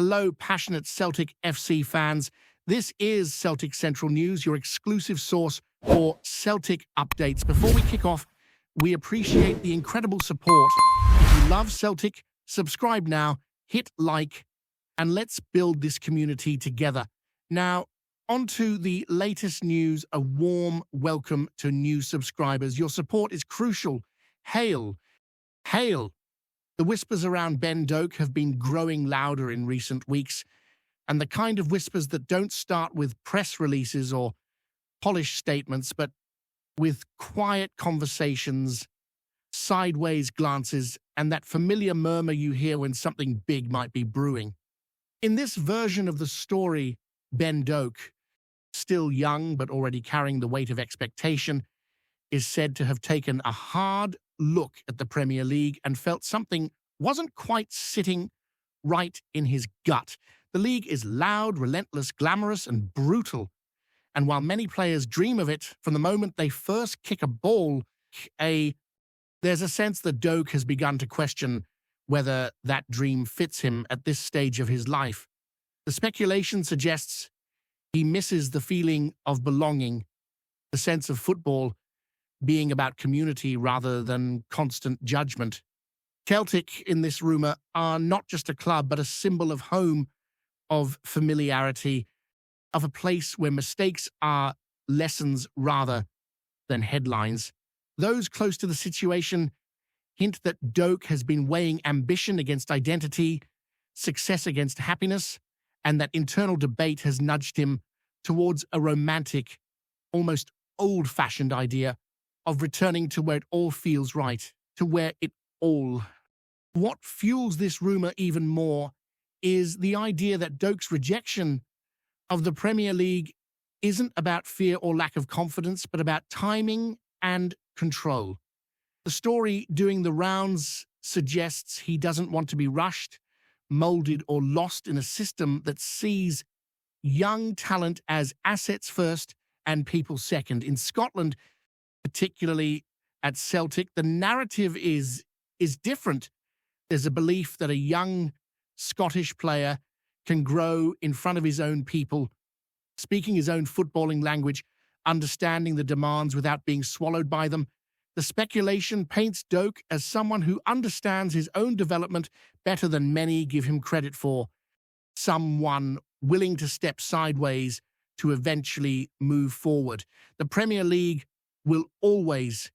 Hello, passionate Celtic FC fans. This is Celtic Central News, your exclusive source for Celtic updates. Before we kick off, we appreciate the incredible support. If you love Celtic, subscribe now, hit like, and let's build this community together. Now, on to the latest news. A warm welcome to new subscribers. Your support is crucial. Hail! Hail! The whispers around Ben Doak have been growing louder in recent weeks, and the kind of whispers that don't start with press releases or polished statements, but with quiet conversations, sideways glances, and that familiar murmur you hear when something big might be brewing. In this version of the story, Ben Doak, still young but already carrying the weight of expectation, is said to have taken a hard look at the Premier League and felt something wasn't quite sitting right in his gut. The league is loud, relentless, glamorous, and brutal. And while many players dream of it from the moment they first kick a ball, there's a sense that Doak has begun to question whether that dream fits him at this stage of his life. The speculation suggests he misses the feeling of belonging, the sense of football being about community rather than constant judgment. Celtic, in this rumour, are not just a club, but a symbol of home, of familiarity, of a place where mistakes are lessons rather than headlines. Those close to the situation hint that Doak has been weighing ambition against identity, success against happiness, and that internal debate has nudged him towards a romantic, almost old-fashioned idea of returning to where it all feels right, to where it all. What fuels this rumour even more is the idea that Doak's rejection of the Premier League isn't about fear or lack of confidence, but about timing and control. The story doing the rounds suggests he doesn't want to be rushed, moulded, or lost in a system that sees young talent as assets first and people second. In Scotland, particularly at Celtic, the narrative is different. There's a belief that a young Scottish player can grow in front of his own people, speaking his own footballing language, understanding the demands without being swallowed by them. The speculation paints Doak as someone who understands his own development better than many give him credit for, someone willing to step sideways to eventually move forward. The Premier League will always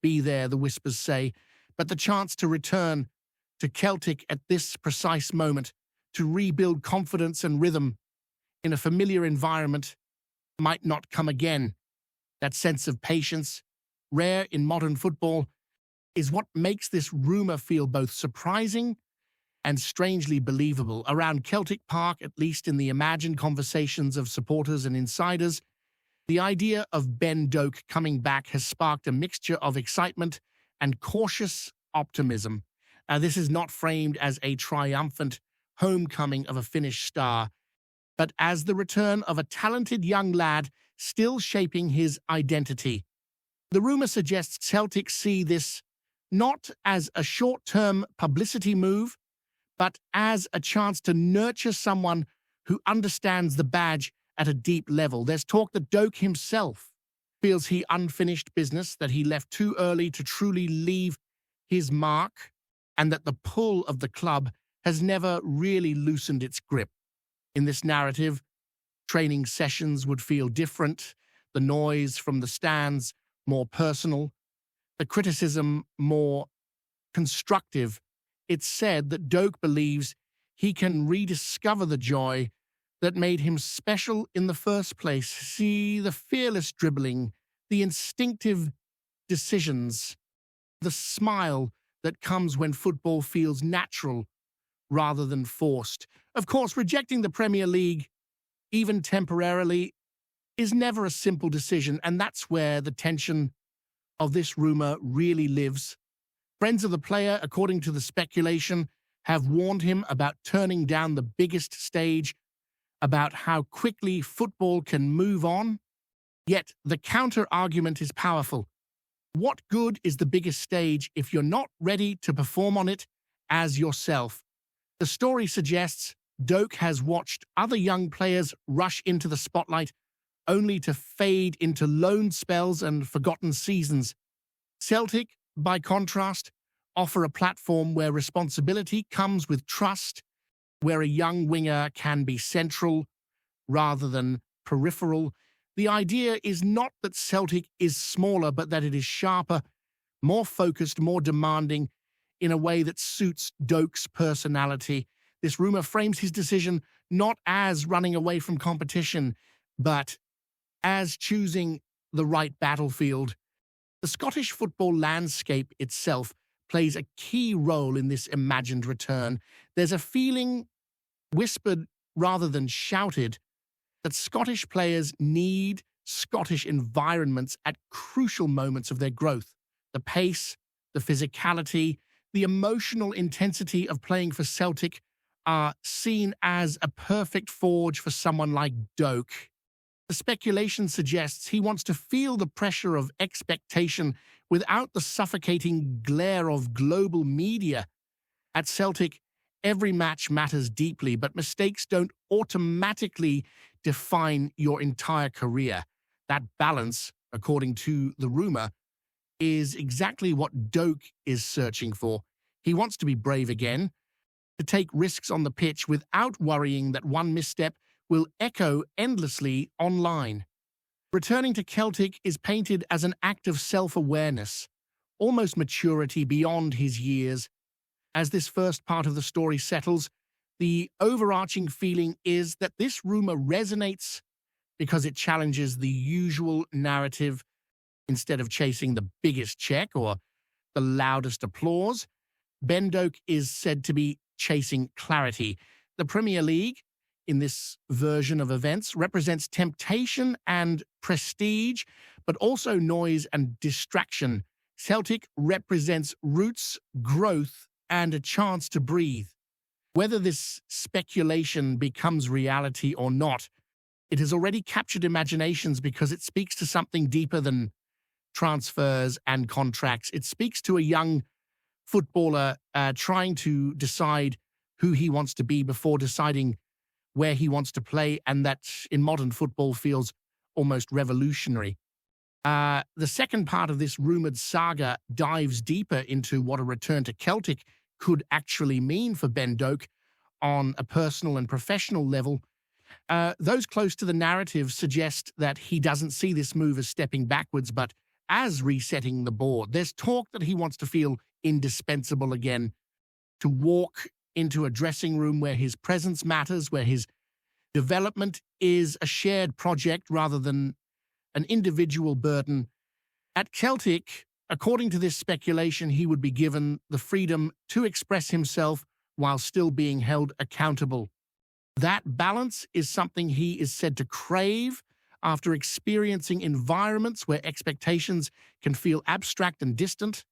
be there, the whispers say, but the chance to return to Celtic at this precise moment, to rebuild confidence and rhythm in a familiar environment, might not come again. That sense of patience, rare in modern football, is what makes this rumour feel both surprising and strangely believable. Around Celtic Park, at least in the imagined conversations of supporters and insiders, the idea of Ben Doak coming back has sparked a mixture of excitement and cautious optimism. This is not framed as a triumphant homecoming of a Finnish star, but as the return of a talented young lad still shaping his identity. The rumour suggests Celtic see this not as a short-term publicity move, but as a chance to nurture someone who understands the badge at a deep level. There's talk that Doak himself feels he unfinished business, that he left too early to truly leave his mark, and that the pull of the club has never really loosened its grip. In this narrative, training sessions would feel different, the noise from the stands more personal, the criticism more constructive. It's said that Doak believes he can rediscover the joy that made him special in the first place. See the fearless dribbling, the instinctive decisions, the smile that comes when football feels natural rather than forced. Of course, rejecting the Premier League, even temporarily, is never a simple decision, and that's where the tension of this rumour really lives. Friends of the player, according to the speculation, have warned him about turning down the biggest stage, about how quickly football can move on. Yet the counter-argument is powerful. What good is the biggest stage if you're not ready to perform on it as yourself? The story suggests Doak has watched other young players rush into the spotlight only to fade into lone spells and forgotten seasons. Celtic, by contrast, offer a platform where responsibility comes with trust, where a young winger can be central rather than peripheral. The idea is not that Celtic is smaller, but that it is sharper, more focused, more demanding, in a way that suits Doak's personality. This rumour frames his decision not as running away from competition, but as choosing the right battlefield. The Scottish football landscape itself plays a key role in this imagined return. There's a feeling, whispered rather than shouted, that Scottish players need Scottish environments at crucial moments of their growth. The pace, the physicality, the emotional intensity of playing for Celtic are seen as a perfect forge for someone like Doak. The speculation suggests he wants to feel the pressure of expectation without the suffocating glare of global media. At Celtic, every match matters deeply, but mistakes don't automatically define your entire career. That balance, according to the rumour, is exactly what Doak is searching for. He wants to be brave again, to take risks on the pitch without worrying that one misstep will echo endlessly online. Returning to Celtic is painted as an act of self-awareness, almost maturity beyond his years. As this first part of the story settles, the overarching feeling is that this rumour resonates because it challenges the usual narrative. Instead of chasing the biggest check or the loudest applause, Ben Doak is said to be chasing clarity. The Premier League, in this version of events, represents temptation and prestige, but also noise and distraction. Celtic represents roots, growth, and a chance to breathe. Whether this speculation becomes reality or not, it has already captured imaginations because it speaks to something deeper than transfers and contracts. It speaks to a young footballer trying to decide who he wants to be before deciding where he wants to play, and that in modern football feels almost revolutionary. The second part of this rumored saga dives deeper into what a return to Celtic could actually mean for Ben Doak on a personal and professional level. Those close to the narrative suggest that he doesn't see this move as stepping backwards, but as resetting the board. There's talk that he wants to feel indispensable again, to walk into a dressing room where his presence matters, where his development is a shared project rather than an individual burden. At Celtic, according to this speculation, he would be given the freedom to express himself while still being held accountable. That balance is something he is said to crave after experiencing environments where expectations can feel abstract and distant.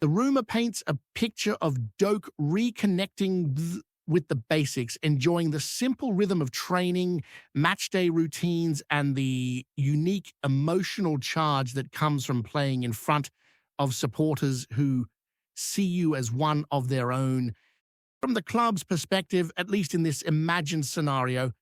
The rumour paints a picture of Doak reconnecting with the basics, enjoying the simple rhythm of training, matchday routines, and the unique emotional charge that comes from playing in front of supporters who see you as one of their own. From the club's perspective, at least in this imagined scenario,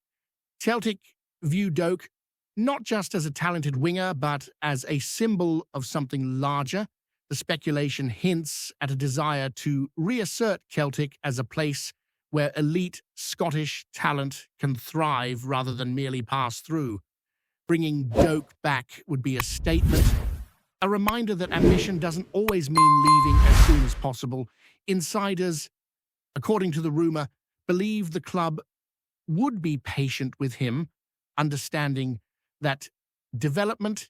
Celtic view Doak not just as a talented winger, but as a symbol of something larger. The speculation hints at a desire to reassert Celtic as a place where elite Scottish talent can thrive rather than merely pass through. Bringing Doak back would be a statement, a reminder that ambition doesn't always mean leaving as soon as possible. Insiders, according to the rumour, believe the club would be patient with him, understanding that development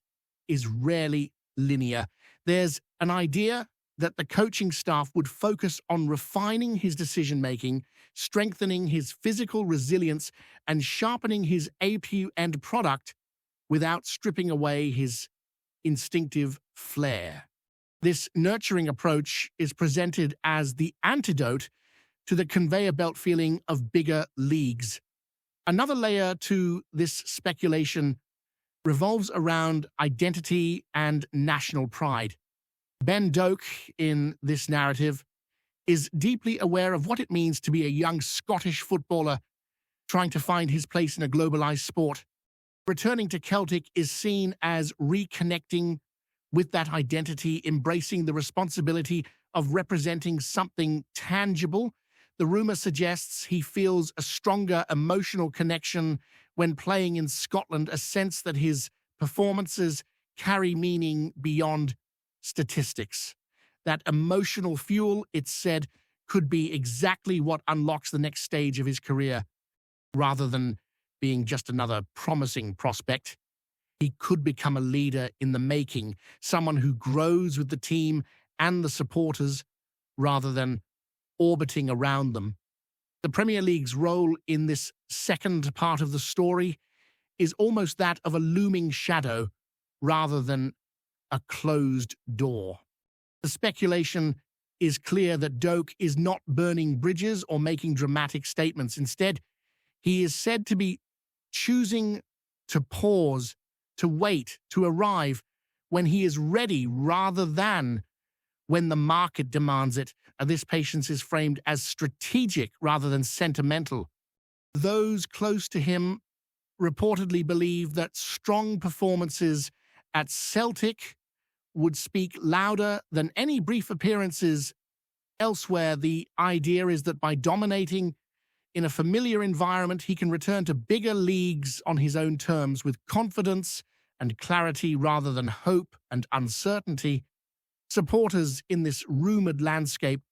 is rarely linear. There's an idea that the coaching staff would focus on refining his decision-making, strengthening his physical resilience, and sharpening his APU end product without stripping away his instinctive flair. This nurturing approach is presented as the antidote to the conveyor belt feeling of bigger leagues. Another layer to this speculation revolves around identity and national pride. Ben Doak, in this narrative, is deeply aware of what it means to be a young Scottish footballer trying to find his place in a globalized sport. Returning to Celtic is seen as reconnecting with that identity, embracing the responsibility of representing something tangible. The rumor suggests he feels a stronger emotional connection when playing in Scotland, a sense that his performances carry meaning beyond statistics. That emotional fuel, it's said, could be exactly what unlocks the next stage of his career. Rather than being just another promising prospect, he could become a leader in the making, someone who grows with the team and the supporters rather than orbiting around them. The Premier League's role in this second part of the story is almost that of a looming shadow rather than a closed door. The speculation is clear that Doak is not burning bridges or making dramatic statements. Instead, he is said to be choosing to pause, to wait, to arrive when he is ready rather than when the market demands it. And this patience is framed as strategic rather than sentimental. Those close to him reportedly believe that strong performances at Celtic would speak louder than any brief appearances elsewhere. The idea is that by dominating in a familiar environment, he can return to bigger leagues on his own terms with confidence and clarity rather than hope and uncertainty. Supporters in this rumored landscape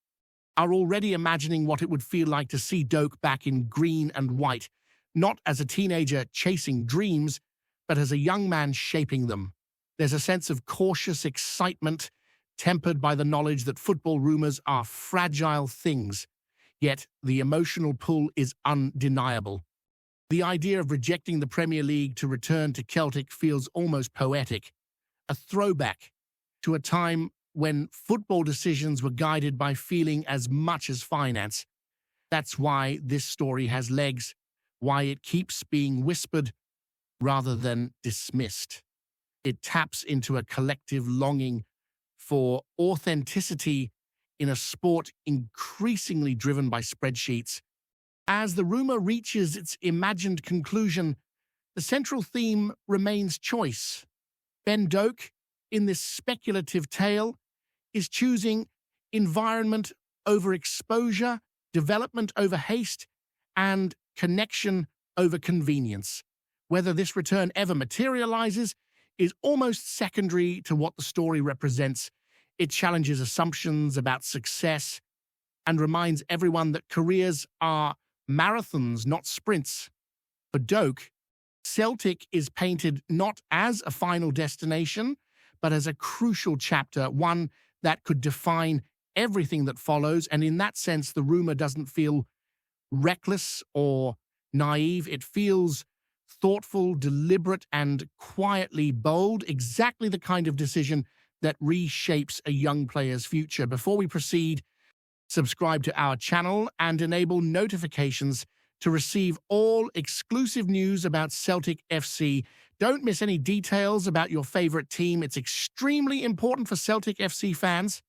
are already imagining what it would feel like to see Doak back in green and white, not as a teenager chasing dreams, but as a young man shaping them. There's a sense of cautious excitement, tempered by the knowledge that football rumors are fragile things. Yet the emotional pull is undeniable. The idea of rejecting the Premier League to return to Celtic feels almost poetic, a throwback to a time when football decisions were guided by feeling as much as finance. That's why this story has legs, why it keeps being whispered rather than dismissed. It taps into a collective longing for authenticity in a sport increasingly driven by spreadsheets. As the rumor reaches its imagined conclusion, the central theme remains choice. Ben Doak, in this speculative tale, is choosing environment over exposure, development over haste, and connection over convenience. Whether this return ever materializes is almost secondary to what the story represents. It challenges assumptions about success and reminds everyone that careers are marathons, not sprints. For Doak, Celtic is painted not as a final destination, but as a crucial chapter, one that could define everything that follows. And in that sense, the rumor doesn't feel reckless or naive. It feels thoughtful, deliberate, and quietly bold, exactly the kind of decision that reshapes a young player's future. Before we proceed, subscribe to our channel and enable notifications to receive all exclusive news about Celtic FC. Don't miss any details about your favorite team. It's extremely important for Celtic FC fans.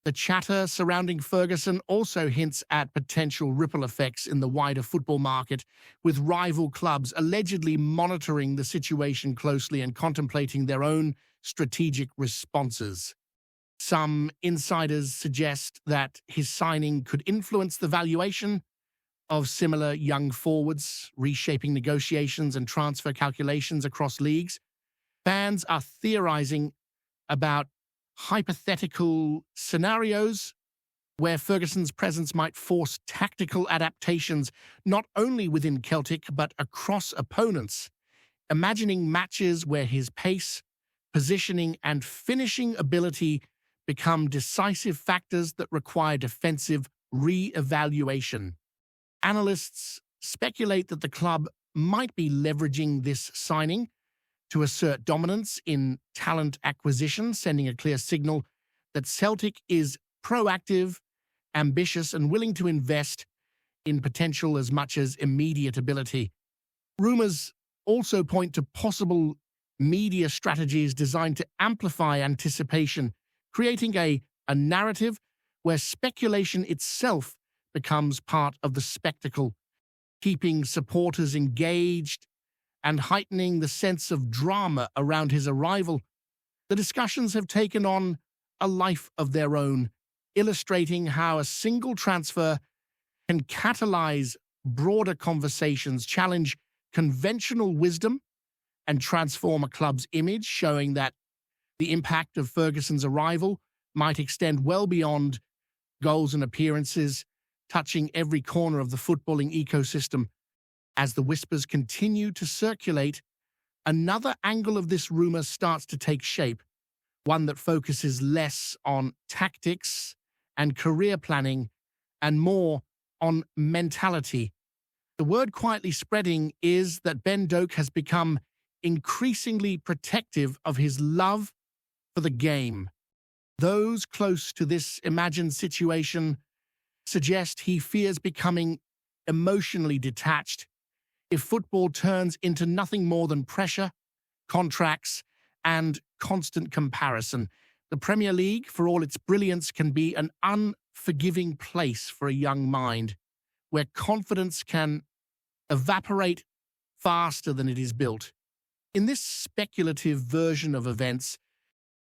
The chatter surrounding Ferguson also hints at potential ripple effects in the wider football market, with rival clubs allegedly monitoring the situation closely and contemplating their own strategic responses. Some insiders suggest that his signing could influence the valuation of similar young forwards, reshaping negotiations and transfer calculations across leagues. Fans are theorizing about hypothetical scenarios where Ferguson's presence might force tactical adaptations not only within Celtic but across opponents, imagining matches where his pace, positioning, and finishing ability become decisive factors that require defensive re-evaluation. Analysts speculate that the club might be leveraging this signing to assert dominance in talent acquisition, sending a clear signal that Celtic is proactive, ambitious, and willing to invest in potential as much as immediate ability. Rumors also point to possible media strategies designed to amplify anticipation, creating a narrative where speculation itself becomes part of the spectacle. keeping supporters engaged and heightening the sense of drama around his arrival. The discussions have taken on a life of their own, illustrating how a single transfer can catalyze broader conversations, challenge conventional wisdom, and transform a club's image, showing that the impact of Ferguson's arrival might extend well beyond goals and appearances, touching every corner of the footballing ecosystem. As the whispers continue to circulate, another angle of this rumor starts to take shape, one that focuses less on tactics and career planning and more on mentality. The word quietly spreading is that Ben Doak has become increasingly protective of his love for the game. Those close to this imagined situation suggest he fears becoming emotionally detached if football turns into nothing more than pressure, contracts, and constant comparison. The Premier League, for all its brilliance, can be an unforgiving place for a young mind, where confidence can evaporate faster than it is built. In this speculative version of events,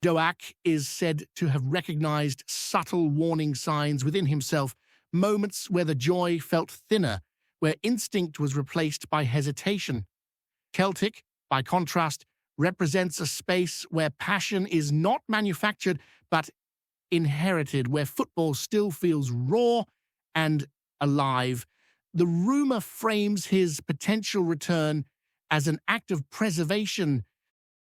Doak is said to have recognized subtle warning signs within himself, moments where the joy felt thinner, where instinct was replaced by hesitation. Celtic, by contrast, represents a space where passion is not manufactured but inherited, where football still feels raw and alive. The rumor frames his potential return as an act of preservation,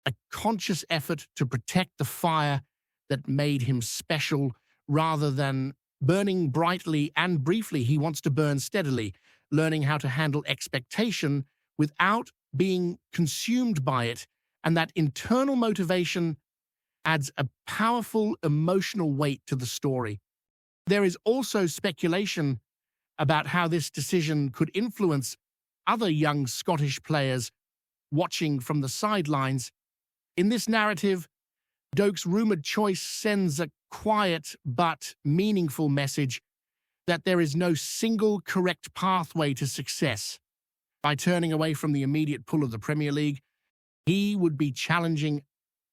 a conscious effort to protect the fire that made him special. Rather than burning brightly and briefly, he wants to burn steadily, learning how to handle expectation without being consumed by it. And that internal motivation adds a powerful emotional weight to the story. There is also speculation about how this decision could influence other young Scottish players watching from the sidelines. In this narrative, Doak's rumored choice sends a quiet but meaningful message that there is no single correct pathway to success. By turning away from the immediate pull of the Premier League, he would be challenging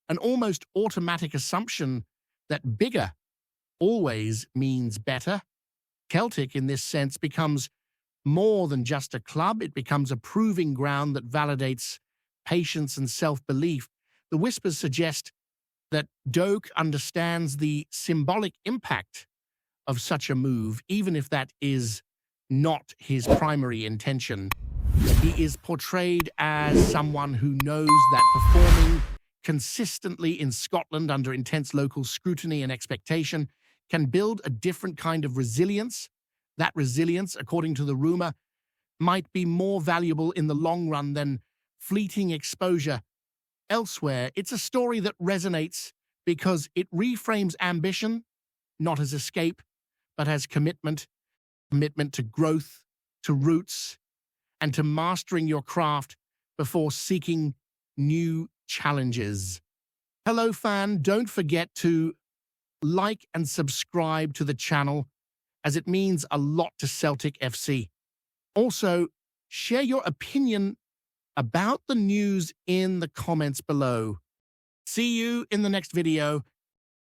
an almost automatic assumption that bigger always means better. Celtic, in this sense, becomes more than just a club. It becomes a proving ground that validates patience and self-belief. The whispers suggest that Doak understands the symbolic impact of such a move, even if that is not his primary intention. He is portrayed as someone who knows that performing consistently in Scotland under intense local scrutiny and expectation can build a different kind of resilience. That resilience, according to the rumor, might be more valuable in the long run than fleeting exposure elsewhere. It's a story that resonates because it reframes ambition, not as escape, but as commitment to growth, to roots, and to mastering your craft before seeking new challenges. Hello, fan. Don't forget to like and subscribe to the channel, as it means a lot to Celtic FC. Also, share your opinion about the news in the comments below. See you in the next video.